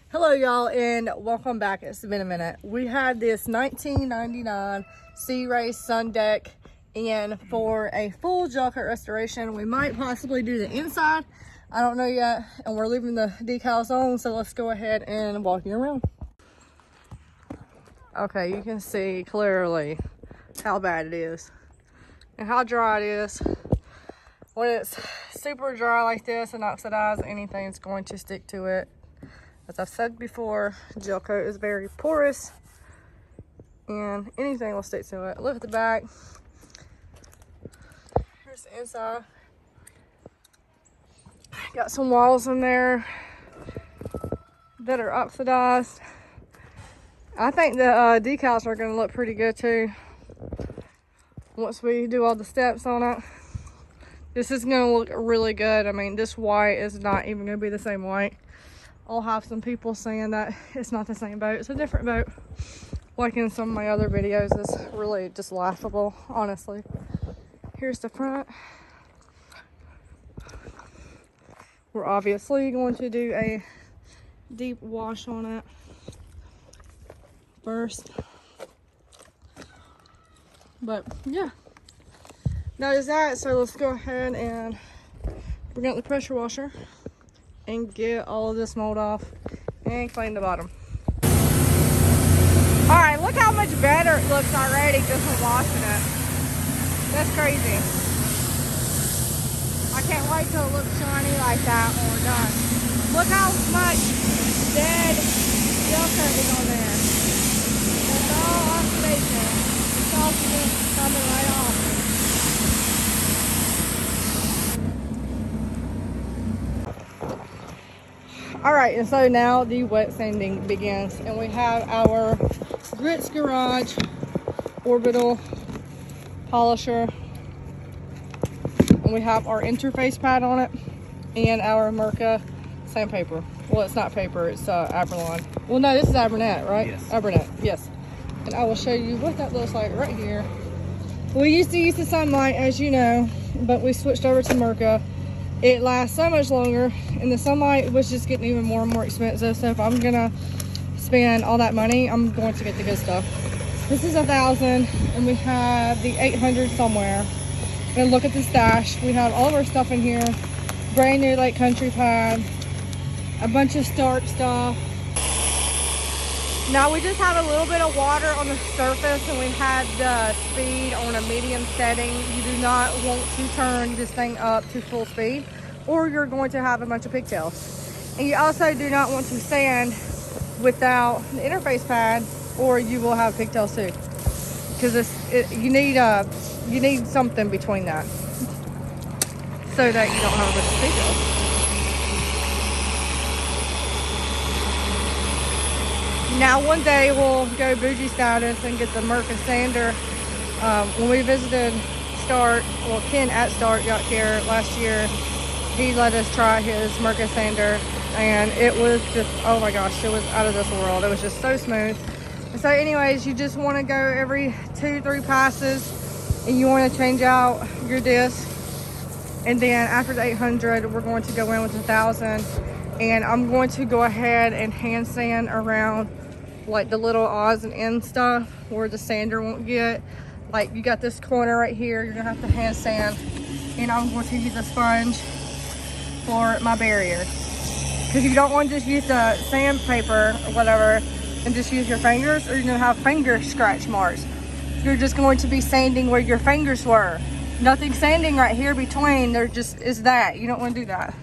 Hello y'all and welcome back. It's been a minute. We had this 1999 Sea Ray Sun Deck, and for a full gel coat restoration we might possibly do the inside. I don't know yet, and we're leaving the decals on, so let's go ahead and walk you around. Okay, you can see clearly how bad it is and how dry it is. When it's super dry like this and oxidized, anything's going to stick to it. As I've said before, gel coat is very porous and anything will stick to it. Look at the back. Here's the inside. Got some walls in there that are oxidized. I think the decals are going to look pretty good too once we do all the steps on it. This is going to look really good. I mean, this white is not even going to be the same white. I'll have some people saying that it's not the same boat, it's a different boat. Like in some of my other videos, it's really just laughable, honestly. Here's the front. We're obviously going to do a deep wash on it first. But yeah, that is that. So let's go ahead and bring out the pressure washer and get all of this mold off and clean the bottom. All right, look how much better it looks already just from washing it. That's crazy. I can't wait till it looks shiny like that when we're done. Look how much dead gel coat is on there. It's all oxidation. It's all just coming right off. All right, and so now the wet sanding begins, and we have our Grits Garage orbital polisher, and we have our interface pad on it, and our Mirka sandpaper. Well, it's not paper, it's Abralon. Well, no, this is Abernet, right? Yes. Abernet, yes. And I will show you what that looks like right here. We used to use the Sunlight, as you know, but we switched over to Mirka. It lasts so much longer, and the Sunlight was just getting even more and more expensive. So if I'm gonna spend all that money, I'm going to get the good stuff. This is 1,000, and we have the 800 somewhere. And look at the stash. We have all of our stuff in here. Brand new Lake Country pad, a bunch of Stark stuff. Now we just have a little bit of water on the surface, and we had the speed on a medium setting. You do not want to turn this thing up to full speed, or you're going to have a bunch of pigtails. And you also do not want to sand without the interface pad, or you will have pigtails too. Because you need something between that, so that you don't have a bunch of pigtails. Now one day we'll go bougie status and get the Mirka sander. When we visited Start, well, Ken at Start got here last year. He let us try his Mirka sander, and it was just, oh my gosh, it was out of this world. It was just so smooth. And so anyways, you just want to go every 2-3 passes, and you want to change out your disc. And then after the 800, we're going to go in with 1,000, and I'm going to go ahead and hand sand around like the little odds and ends stuff where the sander won't get. Like you got this corner right here, you're gonna have to hand sand, and I'm going to use a sponge for my barrier, because you don't want to just use the sandpaper or whatever and just use your fingers, or you're gonna have finger scratch marks. You're just going to be sanding where your fingers were. Nothing sanding right here between. There just is that. You don't want to do that.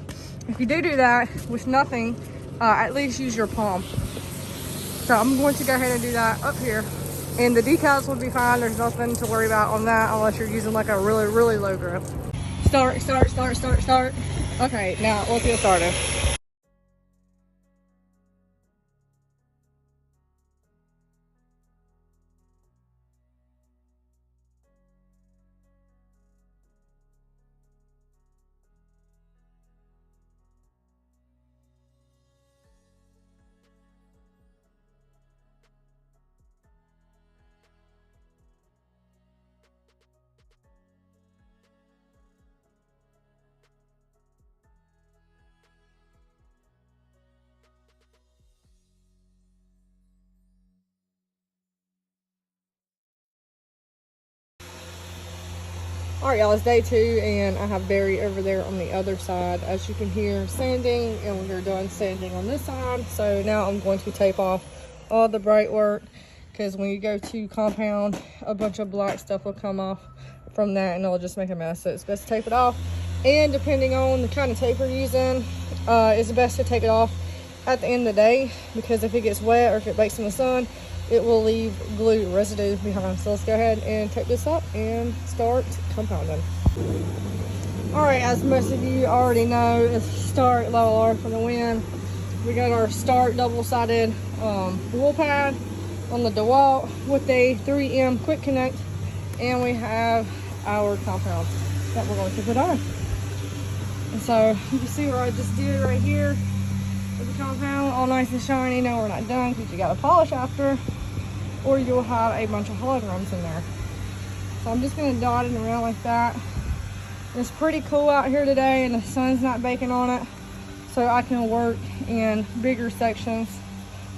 If you do that with nothing, at least use your palm. So I'm going to go ahead and do that up here, and the decals will be fine. There's nothing to worry about on that unless you're using like a really, really low grip. Start. Okay, now let's get started. All right, y'all, it's day 2, and I have Barry over there on the other side. As you can hear, sanding, and we're done sanding on this side. So now I'm going to tape off all the bright work, because when you go to compound, a bunch of black stuff will come off from that, and it'll just make a mess. So it's best to tape it off. And depending on the kind of tape we're using, it's best to take it off at the end of the day, because if it gets wet or if it bakes in the sun, it will leave glue residue behind. So let's go ahead and tape this up and start compounding. All right, as most of you already know, it's start level R for the win. We got our start double-sided wool pad on the DeWalt with a 3M quick connect, and we have our compound that we're going to put on. And so you can see where I just did right here with the compound, all nice and shiny. No, we're not done, because you got to polish after, or you'll have a bunch of holograms in there. So I'm just going to dot it around like that. It's pretty cool out here today, and the sun's not baking on it, so I can work in bigger sections.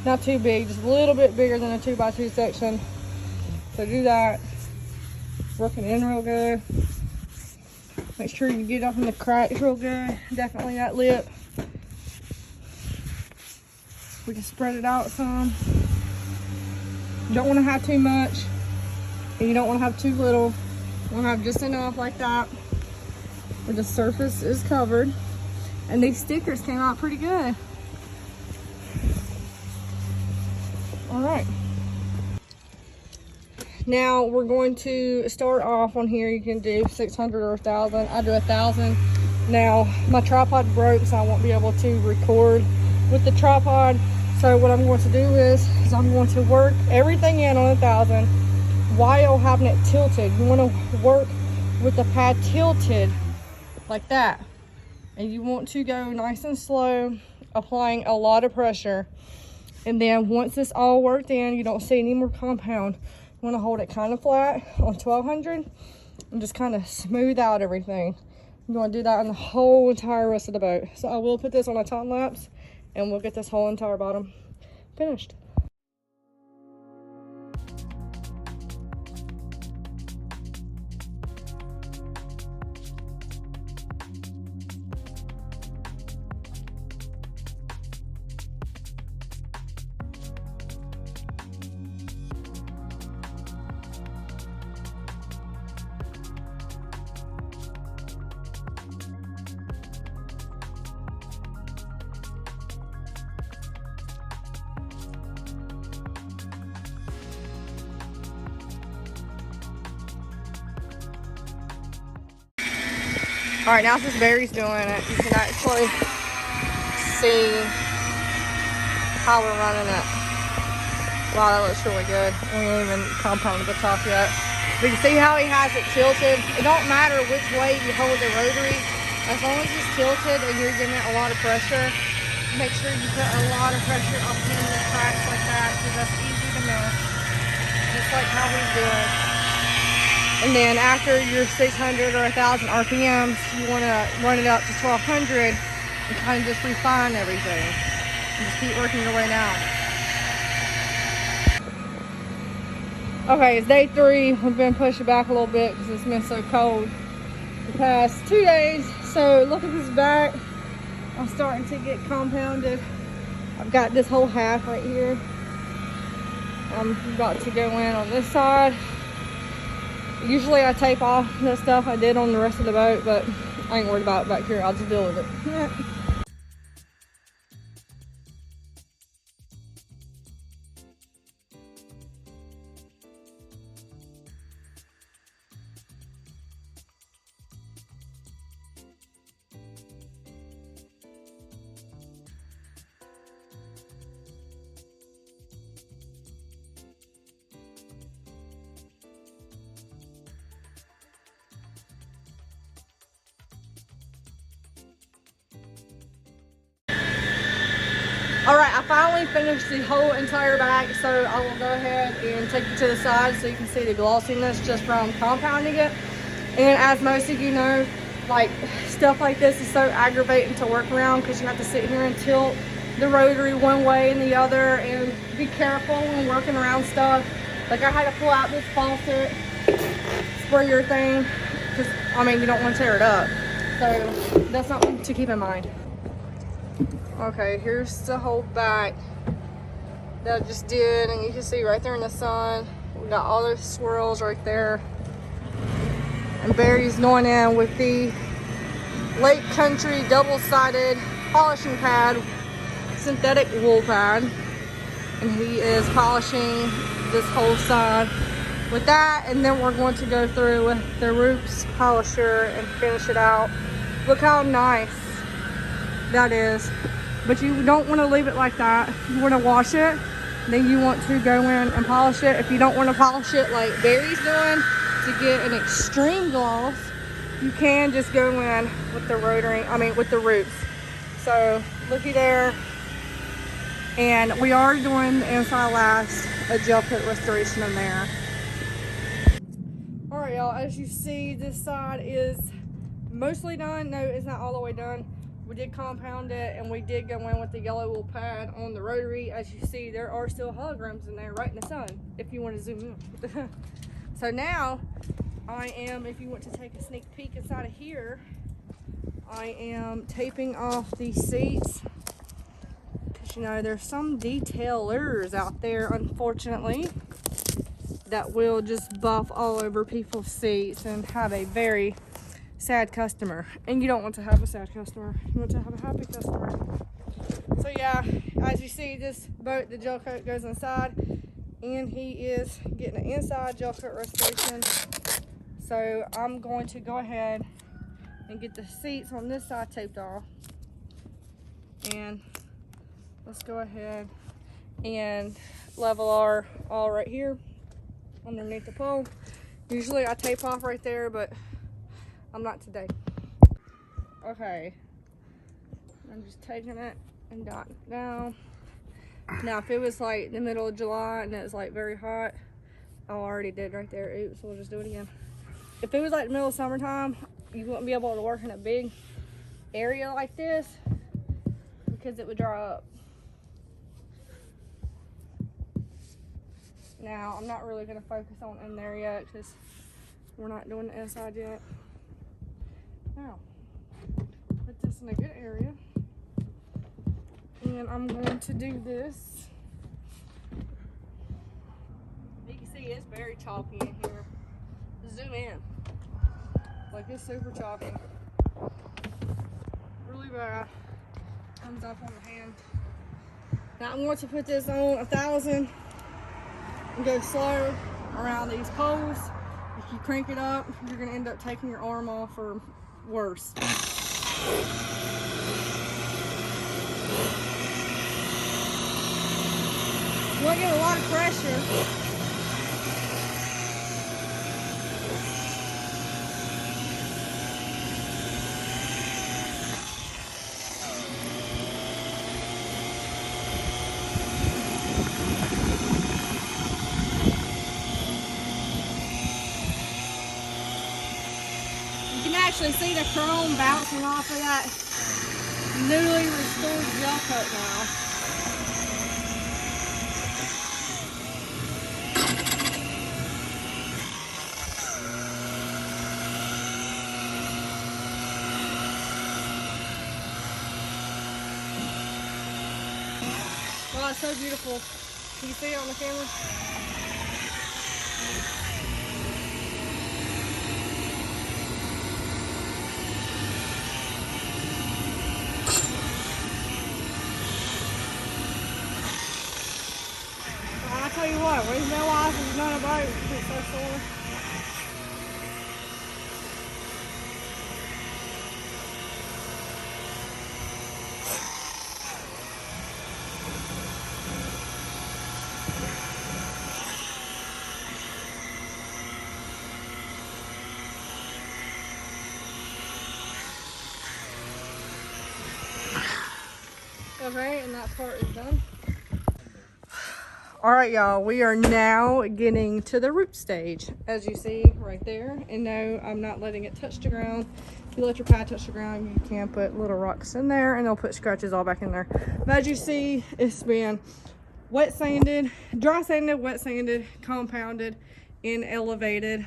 Not too big, just a little bit bigger than a 2x2 section. So do that. Working in real good. Make sure you get up in the cracks real good. Definitely that lip. We can spread it out some. You don't want to have too much, and you don't want to have too little. You want to have just enough like that, where the surface is covered. And these stickers came out pretty good. All right. Now we're going to start off on here. You can do 600 or 1,000. I do 1,000. Now my tripod broke, so I won't be able to record with the tripod. So what I'm going to do is I'm going to work everything in on 1,000 while having it tilted. You want to work with the pad tilted like that, and you want to go nice and slow, applying a lot of pressure. And then once it's all worked in, you don't see any more compound, you want to hold it kind of flat on 1,200 and just kind of smooth out everything. You want to do that on the whole entire rest of the boat. So I will put this on a time lapse, and we'll get this whole entire bottom finished. All right, now since Barry's doing it, you can actually see how we're running it. Wow, that looks really good. We ain't even compounded the top yet. But you see how he has it tilted? It don't matter which way you hold the rotary. As long as it's tilted and you're giving it a lot of pressure, make sure you put a lot of pressure up in the cracks like that, because that's easy to miss. Just like how he's doing. And then after your 600 or 1,000 RPMs, you want to run it up to 1,200 and kind of just refine everything. And just keep working your way down. Okay, it's day 3. We've been pushing back a little bit because it's been so cold the past 2 days. So look at this back. I'm starting to get compounded. I've got this whole half right here. I'm about to go in on this side. Usually I tape off the stuff I did on the rest of the boat, but I ain't worried about it back here. I'll just deal with it. All right, I finally finished the whole entire bag, so I will go ahead and take it to the side so you can see the glossiness just from compounding it. And as most of you know, like stuff like this is so aggravating to work around because you have to sit here and tilt the rotary one way and the other and be careful when working around stuff. Like I had to pull out this faucet sprayer thing because I mean, you don't want to tear it up. So that's something to keep in mind. Okay, here's the whole back that I just did, and you can see right there in the sun, we got all those swirls right there. And Barry's going in with the Lake Country double-sided polishing pad, synthetic wool pad, and he is polishing this whole side with that, and then we're going to go through with the Roots polisher and finish it out. Look how nice that is. But you don't want to leave it like that. You want to wash it, then you want to go in and polish it. If you don't want to polish it like Barry's doing to get an extreme gloss, you can just go in with the with the Roots. So looky there. And we are doing the inside last, a gel coat restoration in there. All right, y'all, as you see, this side is mostly done. No, it's not all the way done. We did compound it, and we did go in with the yellow wool pad on the rotary. As you see, there are still holograms in there right in the sun, if you want to zoom in. So now, I am, if you want to take a sneak peek inside of here, I am taping off these seats. Because, you know, there's some detailers out there, unfortunately, that will just buff all over people's seats and have a very sad customer. And you don't want to have a sad customer. You want to have a happy customer. So yeah, as you see, this boat, the gel coat goes inside, and he is getting an inside gel coat restoration. So I'm going to go ahead and get the seats on this side taped off. And let's go ahead and level our all right here underneath the pole. Usually I tape off right there, but I'm not today. Okay, I'm just taking it and dotting it down. Now if it was like the middle of July and it's like very hot, I already did right there. Oops, we'll just do it again. If it was like the middle of summertime, you wouldn't be able to work in a big area like this because it would dry up. Now I'm not really going to focus on in there yet because we're not doing the inside yet. Now, put this in a good area, and I'm going to do this. You can see it's very chalky in here. Zoom in. Like, it's super chalky. Really bad. Comes up on the hand. Now I'm going to put this on 1,000 and go slow around these poles. If you crank it up, you're going to end up taking your arm off or worse. You want to get a lot of pressure. Actually see the chrome bouncing off of that newly restored gel coat now. Wow, it's so beautiful. Can you see it on the camera? I tell you what, when there's no ice, there's not a boat. It's so sore. Okay, and that part is done. All right, y'all, we are now getting to the root stage, as you see right there. And no, I'm not letting it touch the ground. If you let your pad touch the ground, you can put little rocks in there and they'll put scratches all back in there. But as you see, it's been wet sanded, dry sanded, wet sanded, compounded, and elevated.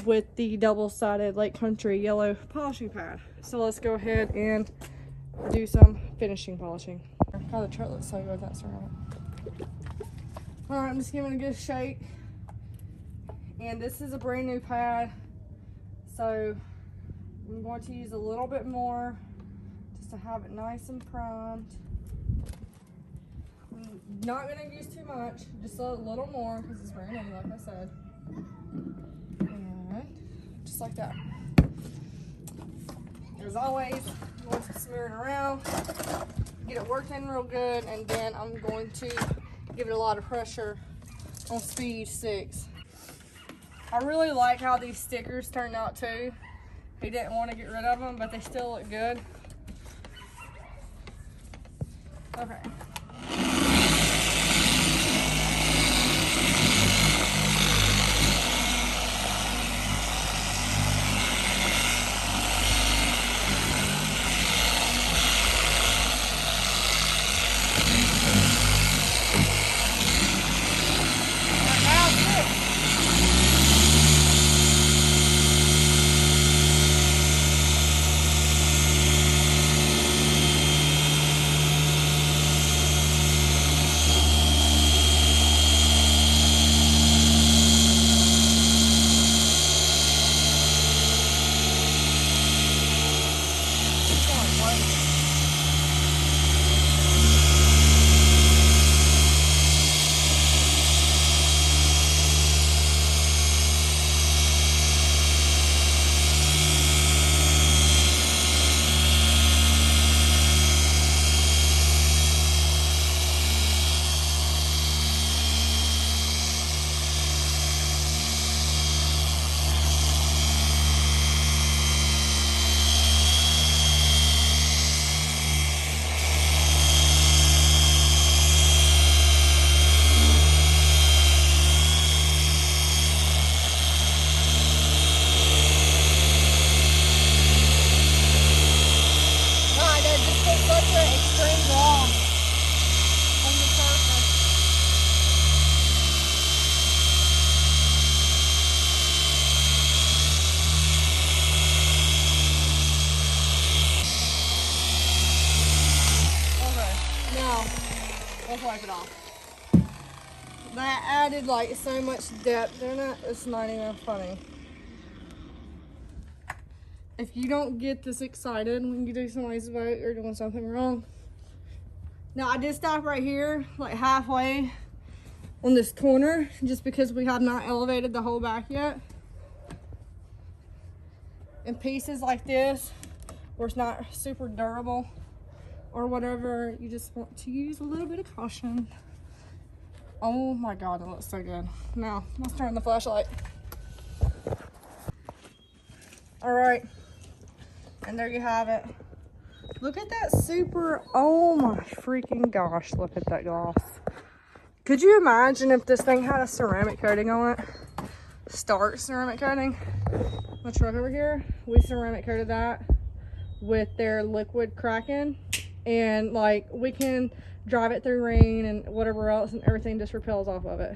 with the double-sided Lake Country yellow polishing pad. So let's go ahead and do some finishing polishing. God, the truck looks so good, that's right. All right, I'm just giving it a good shake. And this is a brand new pad, so I'm going to use a little bit more just to have it nice and primed. I'm not going to use too much, just a little more because it's brand new, like I said. And just like that. As always, I'm going to smear it around, get it worked in real good, and then I'm going to give it a lot of pressure on speed 6. I really like how these stickers turned out too. He didn't want to get rid of them, but they still look good. Okay. Let's wipe it off. That added like so much depth in it, it's not even funny. If you don't get this excited when you do somebody's boat, you're doing something wrong. Now I did stop right here, like halfway on this corner, just because we have not elevated the whole back yet. In pieces like this, where it's not super durable or whatever, you just want to use a little bit of caution. Oh my God, it looks so good. Now, let's turn the flashlight. All right, and there you have it. Look at that super, oh my freaking gosh, look at that gloss. Could you imagine if this thing had a ceramic coating on it? Stark ceramic coating. My truck over here, we ceramic coated that with their liquid Kraken, and like we can drive it through rain and whatever else, and everything just repels off of it.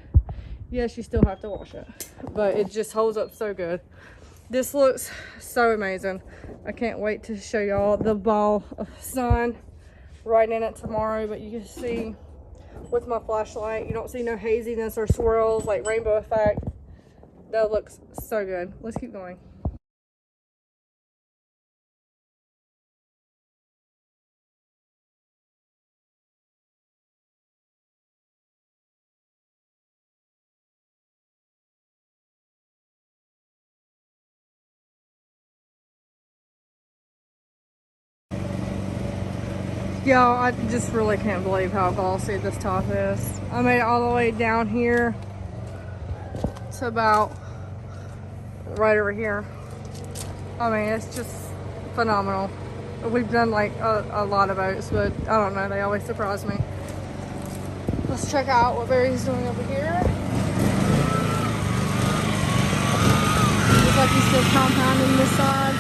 Yes, you still have to wash it, but it just holds up so good. This looks so amazing. I can't wait to show y'all the ball of sun right in it tomorrow, but you can see with my flashlight, you don't see no haziness or swirls like rainbow effect. That looks so good. Let's keep going. Y'all, I just really can't believe how glossy this top is. I made it all the way down here to about right over here. I mean, it's just phenomenal. We've done like a lot of boats, but I don't know, they always surprise me. Let's check out what Barry's doing over here. Looks like he's still compounding this side.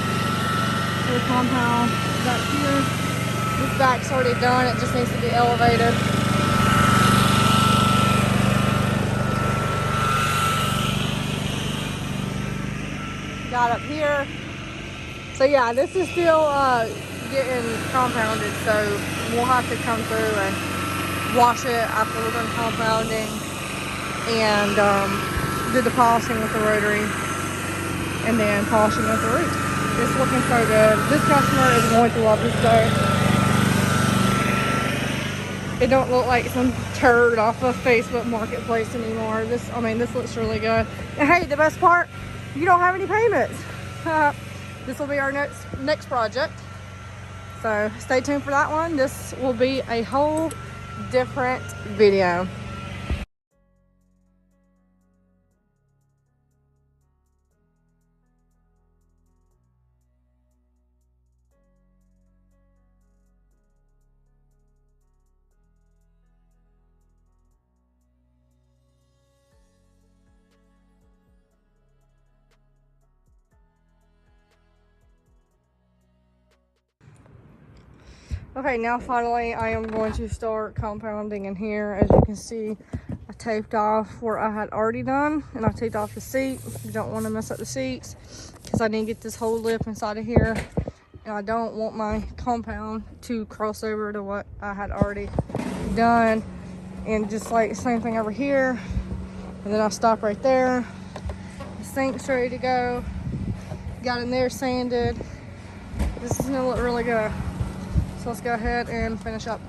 We'll compound back here. This back's already done, it just needs to be elevated. So yeah, this is still getting compounded, so we'll have to come through and wash it after we're done compounding and do the polishing with the rotary and then polishing with the root. It's looking so good. This customer is going to love this day. It don't look like some turd off of Facebook Marketplace anymore. This looks really good. And hey, the best part, you don't have any payments. This will be our next project. So stay tuned for that one. This will be a whole different video. Okay, now finally I am going to start compounding in here. As you can see, I taped off where I had already done, and I taped off the seat. You don't want to mess up the seats because I need to get this whole lip inside of here, and I don't want my compound to cross over to what I had already done. And just like same thing over here, and then I stop right there. The sink's ready to go. Got in there sanded. This is gonna look really good. So let's go ahead and finish up.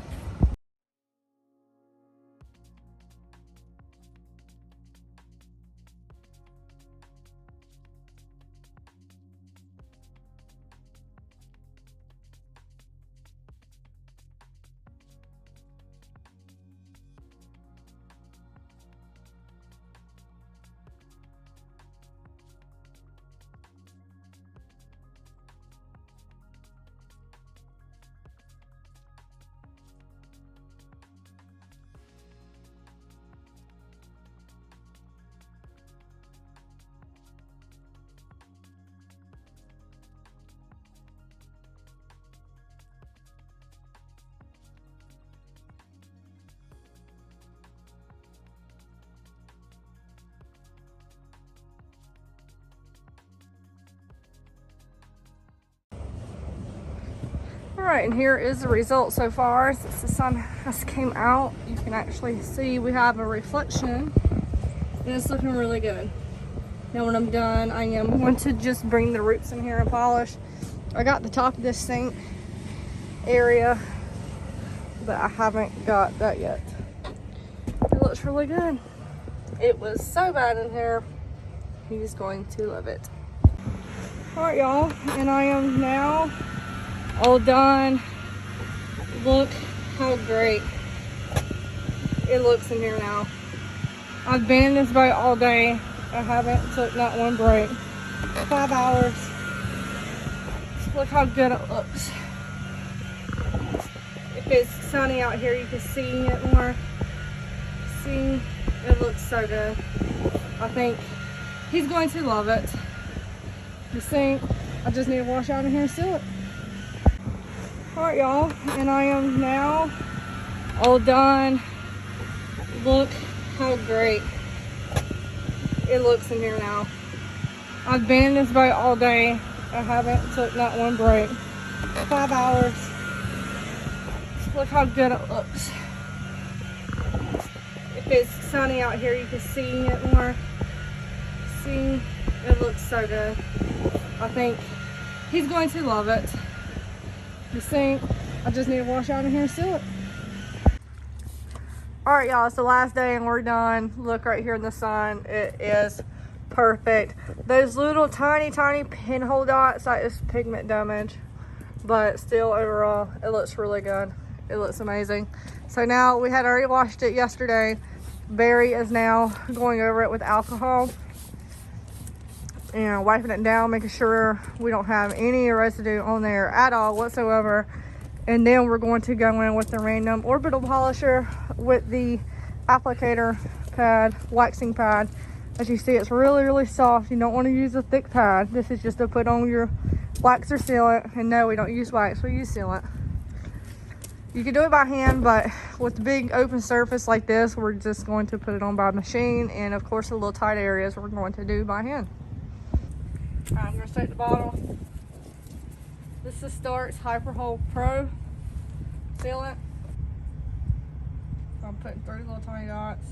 Alright, and here is the result so far. Since the sun has came out, you can actually see we have a reflection, and it's looking really good. Now when I'm done, I am going to just bring the roots in here and polish. I got the top of this sink area, but I haven't got that yet. It looks really good. It was so bad in here. He's going to love it. Alright y'all, and I am now all done. Look how great it looks in here now. I've been in this boat all day. I haven't took not one break. 5 hours. Look how good it looks. If it's sunny out here, you can see it more. See, it looks so good. I think he's going to love it. The sink, I just need to wash out in here and seal it. Alright y'all, and I am now all done. Look how great it looks in here now. I've been in this boat all day. I haven't took not one break. 5 hours. Look how good it looks. If it's sunny out here, you can see it more. See, it looks so good. I think he's going to love it. The sink, I just need to wash out in here and seal it. Alright y'all, it's the last day and we're done. Look right here in the sun, it is perfect. Those little tiny pinhole dots, that is pigment damage, but still overall it looks really good. It looks amazing. So now we had already washed it yesterday. Barry is now going over it with alcohol and wiping it down, making sure we don't have any residue on there at all whatsoever. And then we're going to go in with the random orbital polisher with the applicator pad, waxing pad. As you see, it's really soft. You don't want to use a thick pad. This is just to put on your wax or sealant. And no, we don't use wax, we use sealant. You can do it by hand, but with the big open surface like this, we're just going to put it on by machine. And of course, the little tight areas we're going to do by hand. I'm going to take the bottle, This is Start's Hyper Hold Pro sealant. I'm putting 30 little tiny dots.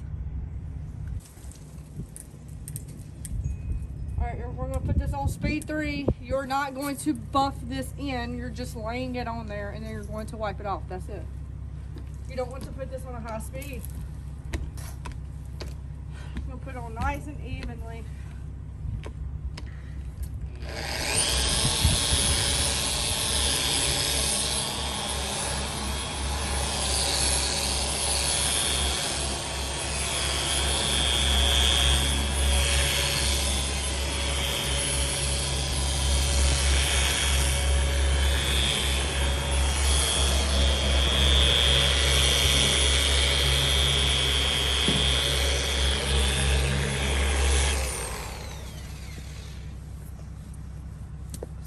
Alright, we're going to put this on speed 3. You're not going to buff this in. You're just laying it on there and then you're going to wipe it off. That's it. You don't want to put this on a high speed. I'm going to put it on nice and evenly.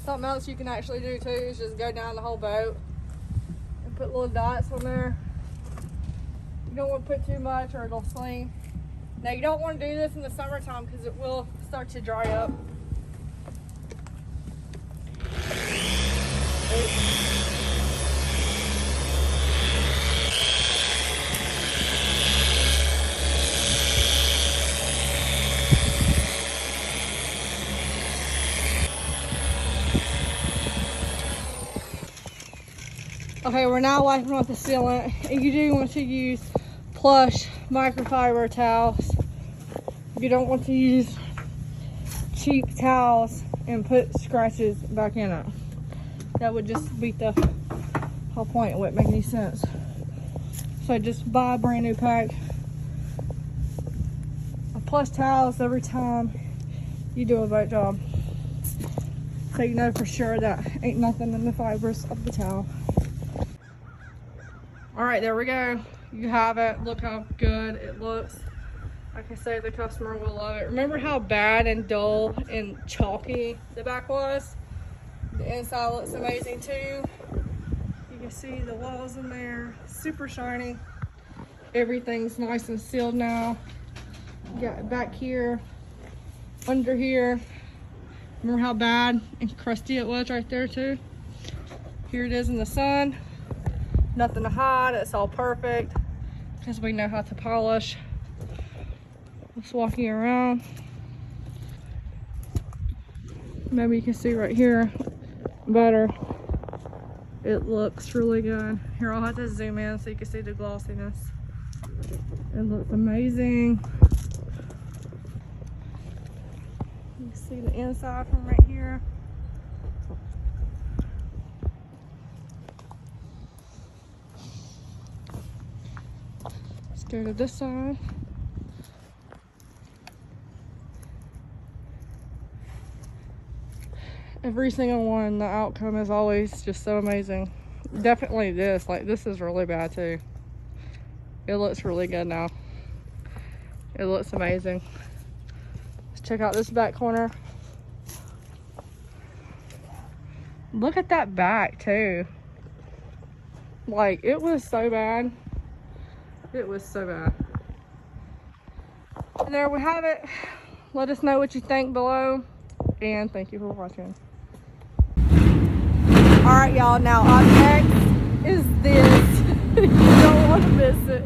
Something else you can actually do too is just go down the whole boat and put little dots on there. You don't want to put too much or it'll sling. Now you don't want to do this in the summertime because it will start to dry up. Okay, we're now wiping off the sealant, and you do want to use plush microfiber towels. You don't want to use cheap towels and put scratches back in it. That would just beat the whole point. It wouldn't make any sense. So just buy a brand new pack of plush towels every time you do a boat job, so you know for sure that ain't nothing in the fibers of the towel. All right, there we go. You have it. Look how good it looks. Like I say, the customer will love it. Remember how bad and dull and chalky the back was? The inside looks amazing too. You can see the walls in there, super shiny. Everything's nice and sealed now. You got it back here, under here. Remember how bad and crusty it was right there too? Here it is in the sun. Nothing to hide, it's all perfect because we know how to polish. Just walking around. Maybe you can see right here better. It looks really good. Here, I'll have to zoom in so you can see the glossiness. It looks amazing. You can see the inside from right here. Go to this side. Every single one, the outcome is always just so amazing. Definitely this, like this is really bad too. It looks really good now. It looks amazing. Let's check out this back corner. Look at that back too. Like it was so bad. It was so bad. And there we have it. Let us know what you think below. And thank you for watching. Alright y'all, now up next is this. You don't want to miss it.